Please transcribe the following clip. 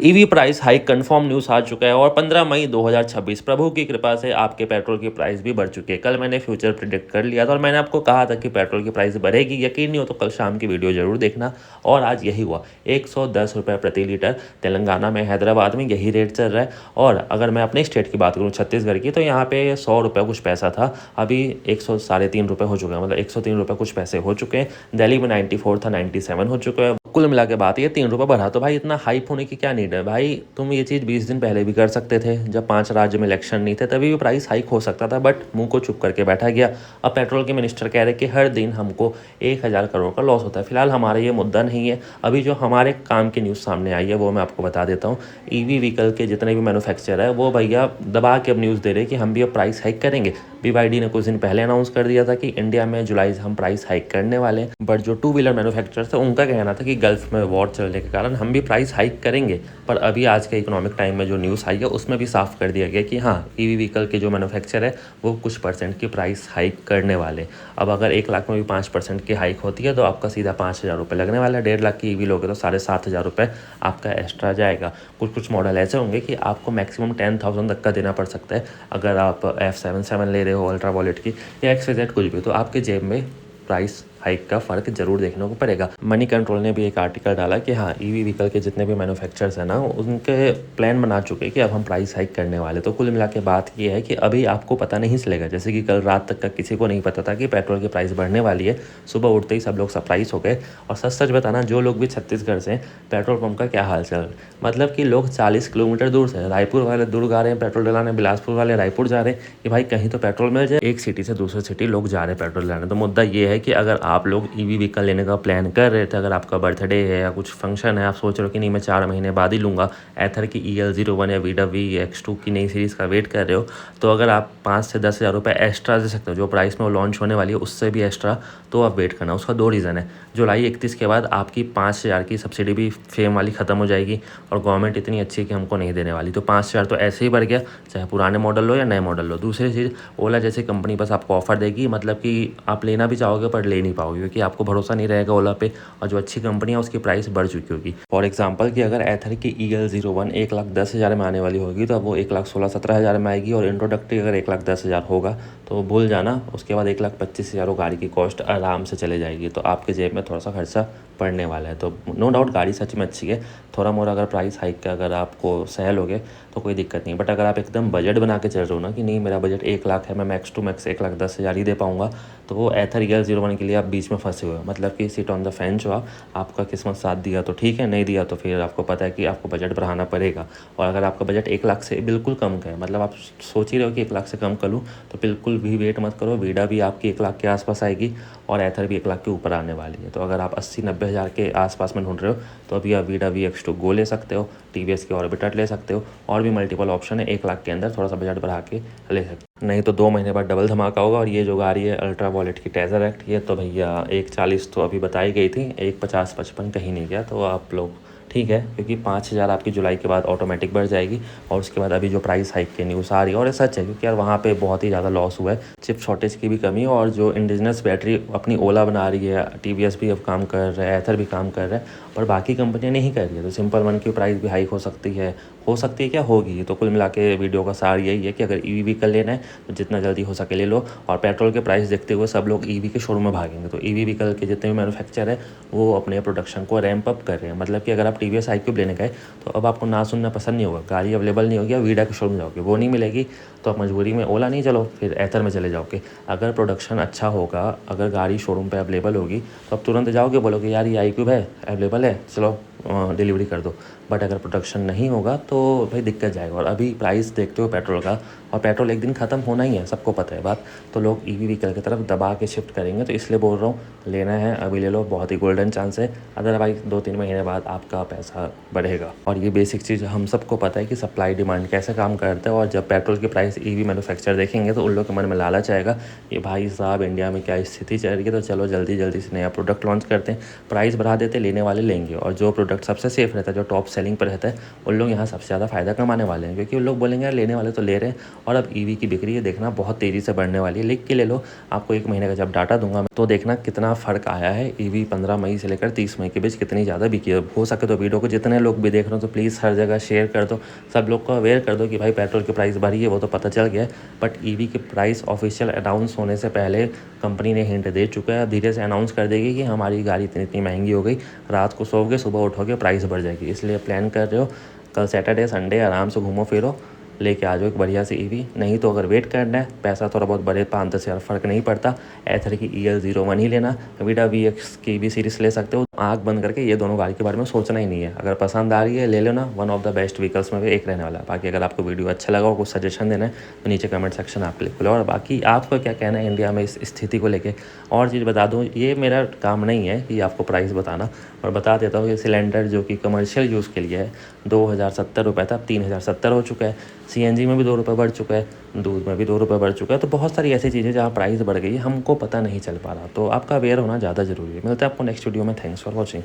EV price hike confirm news आ चुका है और 15 मई 2026 प्रभु की कृपा से आपके पेट्रोल की प्राइस भी बढ़ चुकी है। कल मैंने फ्यूचर प्रिडिक्ट कर लिया था और मैंने आपको कहा था कि पेट्रोल की प्राइस बढ़ेगी। यकीन नहीं हो तो कल शाम की वीडियो जरूर देखना। और आज यही हुआ, 110 रुपये प्रति लीटर तेलंगाना में, हैदराबाद में यही रेट चल रहा है। और अगर मैं अपने स्टेट की बात करूँ छत्तीसगढ़ की, तो यहाँ पे 100 रुपये कुछ पैसा था, अभी 103 रुपये हो चुका है, मतलब 103 रुपये कुछ पैसे हो चुके हैं। दिल्ली में 94 था, 97 हो चुका है। कुल मिला के बात ये 3 रुपये बढ़ा। तो भाई इतना हाइप होने की क्या नीड है भाई? तुम ये चीज़ 20 दिन पहले भी कर सकते थे, जब 5 राज्य में इलेक्शन नहीं थे, तभी भी प्राइस हाइक हो सकता था, बट मुंह को चुप करके बैठा गया। अब पेट्रोल के मिनिस्टर कह रहे कि हर दिन हमको 1000 करोड़ का लॉस होता है। फिलहाल हमारा ये मुद्दा नहीं है। अभी जो हमारे काम की न्यूज़ सामने आई है वो मैं आपको बता देता हूँ। ईवी व्हीकल के जितने भी मैन्युफैक्चरर है वो भैया दबा के अब न्यूज़ दे रहे कि हम भी अब प्राइस हाइक करेंगे। BYD ने कुछ दिन पहले अनाउंस कर दिया था कि इंडिया में जुलाई से हम प्राइस हाइक करने वाले हैं, बट जो 2 व्हीलर मैन्युफैक्चरर्स थे उनका कहना था कि गल्फ में वॉर चलने के कारण हम भी प्राइस हाइक करेंगे। पर अभी आज के इकोनॉमिक टाइम में जो न्यूज़ आई है उसमें भी साफ कर दिया गया कि हाँ, ईवी व्हीकल के जो मैन्युफैक्चर है वो कुछ परसेंट की प्राइस हाइक करने वाले। अब अगर 1 लाख में भी 5% की हाइक होती है तो आपका सीधा 5000 रुपये लगने वाला है। 1.5 लाख की ईवी लोगे तो 7500 रुपये आपका एक्स्ट्रा जाएगा। कुछ मॉडल ऐसे होंगे कि आपको मैक्सिमम 10,000 तक का देना पड़ सकता है अगर आप F77 ले रहे हो अल्ट्रा वॉलेट की, या XYZ कुछ भी, तो आपके जेब में प्राइस हाइक का फ़र्क जरूर देखने को पड़ेगा। मनी कंट्रोल ने भी एक आर्टिकल डाला कि हाँ, ईवी व्हीकल के जितने भी मैन्युफैक्चरर्स हैं ना, उनके प्लान बना चुके हैं कि अब हम प्राइस हाइक करने वाले। तो कुल मिला के बात ये है कि अभी आपको पता नहीं चलेगा, जैसे कि कल रात तक का किसी को नहीं पता था कि पेट्रोल की प्राइस बढ़ने वाली है। सुबह उठते ही सब लोग सरप्राइज हो गए। और सच सच बताना, जो लोग भी छत्तीसगढ़ से, पेट्रोल पंप का क्या हाल चल, मतलब कि लोग 40 किलोमीटर दूर से, रायपुर वाले दुर्ग आ रहे हैं पेट्रोल डलाने, बिलासपुर वाले रायपुर जा रहे हैं कि भाई कहीं तो पेट्रोल मिल जाए। एक सिटी से दूसरे सिटी लोग जा रहे हैं पेट्रोल लाने। तो मुद्दा ये है कि अगर आप लोग ईवी व्हीकल लेने का प्लान कर रहे थे, अगर आपका बर्थडे है या कुछ फंक्शन है, आप सोच रहे हो कि नहीं मैं 4 महीने बाद ही लूँगा, एथर की EL01 या VW X2 की नई सीरीज़ का वेट कर रहे हो, तो अगर आप 5 से 10,000 रुपये एक्स्ट्रा दे सकते हो, जो प्राइस में वो लॉन्च होने वाली है उससे भी एक्स्ट्रा, तो आप वेट करना। उसका 2 रीज़न है। जुलाई 31 के बाद आपकी 5000 की सब्सिडी भी फेम वाली ख़त्म हो जाएगी और गवर्नमेंट इतनी अच्छी है कि हमको नहीं देने वाली। तो 5000 तो ऐसे ही बढ़ गया, चाहे पुराने मॉडल लो या नए मॉडल लो। दूसरी चीज़, ओला जैसी कंपनी बस आपको ऑफर देगी, मतलब कि आप लेना भी चाहोगे पर ले नहीं पाओगे, क्योंकि आपको भरोसा नहीं रहेगा ओला पे, और जो अच्छी कंपनी है उसकी प्राइस बढ़ चुकी होगी। फॉर एग्जांपल कि अगर एथर की EL01 1,10,000 में आने वाली होगी तो अब वो 1,16,17,000 में आएगी, और इंट्रोडक्टरी अगर 1,10,000 होगा तो भूल जाना, उसके बाद 1,25,000 वो गाड़ी की कॉस्ट आराम से चले जाएगी। तो आपके जेब में थोड़ा सा खर्चा पड़ने वाला है। तो नो डाउट गाड़ी सच में अच्छी है। थोड़ा मोड़ा अगर प्राइस हाइक का अगर आपको सहल हो गए तो कोई दिक्कत नहीं, बट अगर आप एकदम बजट बना के चल रहे हो ना कि नहीं मेरा बजट 1 लाख है, मैं मैक्स टू मैक्स 1,10,000 ही दे पाऊँगा, तो वो एथर EL01 के लिए आप बीच में फंसे हुए हो। मतलब कि सिट ऑन द फेंस हो, आपका किस्मत साथ दिया तो ठीक है, नहीं दिया तो फिर आपको पता है कि आपको बजट बढ़ाना पड़ेगा। और अगर आपका बजट 1 लाख से बिल्कुल कम का है, मतलब आप सोच ही रहे हो कि 1 लाख से कम कर लूँ, तो बिल्कुल भी वेट मत करो। वीडा भी आपकी 1 लाख के आसपास आएगी और एथर भी 1 लाख के ऊपर आने वाली है। तो अगर आप 80-90 हज़ार के आसपास में ढूंढ रहे हो तो अभी आप वीडा VX2 गो ले सकते हो, TVS की ऑर्बिटर ले सकते हो, और भी मल्टीपल ऑप्शन है। 1 लाख के अंदर थोड़ा सा बजट बढ़ा के ले सकते हो, नहीं तो 2 महीने बाद डबल धमाका होगा। और ये जो गाड़ी है अल्ट्रा वॉलेट की टेजर एक्ट, ये तो भैया 1,40 तो अभी बताई गई थी, 1,50-55 कहीं नहीं गया। तो आप लोग ठीक है, क्योंकि 5,000 आपकी जुलाई के बाद ऑटोमेटिक बढ़ जाएगी। और उसके बाद अभी जो प्राइस हाइक की न्यूज़ आ रही है, और ये सच है क्योंकि यार वहाँ पे बहुत ही ज़्यादा लॉस हुआ है, चिप शॉर्टेज की भी कमी, और जो इंडिजिनस बैटरी अपनी ओला बना रही है, TVS भी अब काम कर रहा है, एथर भी काम कर रहा है, पर बाकी कंपनियाँ नहीं कर रही है। तो सिंपल वन की प्राइस भी हाइक हो सकती है, क्या होगी। तो कुल मिला के वीडियो का सार यही है कि अगर ईवी व्हीकल लेना है तो जितना जल्दी हो सके ले लो। और पेट्रोल के प्राइस देखते हुए सब लोग ईवी के शोरूम में भागेंगे। तो ईवी व्हीकल के जितने भी मैन्युफैक्चर है वो अपने प्रोडक्शन को रैंप अप कर रहे हैं। मतलब कि अगर आप TVS iQube लेने गए तो अब आपको ना सुनना पसंद नहीं होगा, गाड़ी अवेलेबल नहीं होगी, वीडा के शोरूम जाओगे वो नहीं मिलेगी, तो आप मजबूरी में ओला नहीं चलो, फिर एथर में चले जाओगे। अगर प्रोडक्शन अच्छा होगा, अगर गाड़ी शोरूम पे अवेलेबल होगी तो आप तुरंत जाओगे, बोलोगे यार ये iQube है, अवेलेबल है, चलो डिलीवरी कर दो। बट अगर प्रोडक्शन नहीं होगा तो भाई दिक्कत जाएगा। और अभी प्राइस देखते हो पेट्रोल का, और पेट्रोल एक दिन ख़त्म होना ही है, सबको पता है बात, तो लोग ईवी व्हीकल की तरफ दबा के शिफ्ट करेंगे। तो इसलिए बोल रहा हूँ, लेना है अभी ले लो, बहुत ही गोल्डन चांस है। अदरवाइज 2-3 महीने बाद आपका पैसा बढ़ेगा। और ये बेसिक चीज़ हम सबको पता है कि सप्लाई डिमांड कैसे काम करता है। और जब पेट्रोल की प्राइस ईवी मैन्युफैक्चर देखेंगे तो उन लोग के मन में लालच आएगा कि भाई साहब इंडिया में क्या स्थिति चल रही है, तो चलो जल्दी जल्दी से नया प्रोडक्ट लॉन्च करते हैं, प्राइस बढ़ा देते, लेने वाले लेंगे। और जो प्रोडक्ट सबसे सेफ रहता है, जो टॉप सेलिंग पर रहता है, उन लोग यहाँ सबसे ज़्यादा फ़ायदा कमाने वाले हैं, क्योंकि उन लोग बोलेंगे यार लेने वाले तो ले रहे हैं और अब ईवी की बिक्री है देखना बहुत तेज़ी से बढ़ने वाली है। लिख के ले लो, आपको 1 महीने का जब डाटा दूंगा मैं तो देखना कितना फ़र्क आया है। ईवी 15 मई से लेकर 30 मई के बीच कितनी ज़्यादा बिकी है। हो सके तो वीडियो को जितने लोग भी देख रहे हो तो प्लीज़ हर जगह शेयर कर दो, सब लोग को अवेयर कर दो कि भाई पेट्रोल की प्राइस बढ़ी है वो तो पता चल गया है, बट ईवी की प्राइस ऑफिशियल अनाउंस होने से पहले कंपनी ने हिंट दे चुका है। धीरे से अनाउंस कर देगी कि हमारी गाड़ी इतनी इतनी महंगी हो गई, रात को सोओगे सुबह उठोगे प्राइस बढ़ जाएगी। इसलिए प्लान कर रहे हो कल सैटरडे संडे आराम से घूमो फिरो, लेके आ जाओ एक बढ़िया सी ईवी। नहीं तो अगर वेट करना है, पैसा थोड़ा बहुत बढ़े 5-10 हज़ार फ़र्क नहीं पड़ता, एथर की EL01 ही लेना, वीडा VX की भी सीरीज़ ले सकते हो। आँख बंद करके ये दोनों गाड़ी के बारे में सोचना ही नहीं है, अगर पसंद आ रही है ले लेना, one of the best vehicles में भी एक रहने वाला है। बाकी अगर आपको वीडियो अच्छा लगा और कुछ सजेशन देना है तो नीचे कमेंट सेक्शन आप लिख लो। और बाकी आपको क्या कहना है इंडिया में इस स्थिति को लेके। और चीज़ बता दूँ, ये मेरा काम नहीं है कि आपको प्राइस बताना, और बता देता हूँ कि सिलेंडर जो कि कमर्शियल यूज़ के लिए है 2070 रुपये था, अब 3070 हो चुका है। CNG में भी 2 रुपये बढ़ चुका है, दूध में भी 2 रुपये बढ़ चुका है। तो बहुत सारी ऐसी चीज़ें जहाँ प्राइस बढ़ गई है हमको पता नहीं चल पा रहा, तो आपका अवेयर होना ज़्यादा ज़रूरी है। मिलता है आपको नेक्स्ट वीडियो में। Thanks for watching.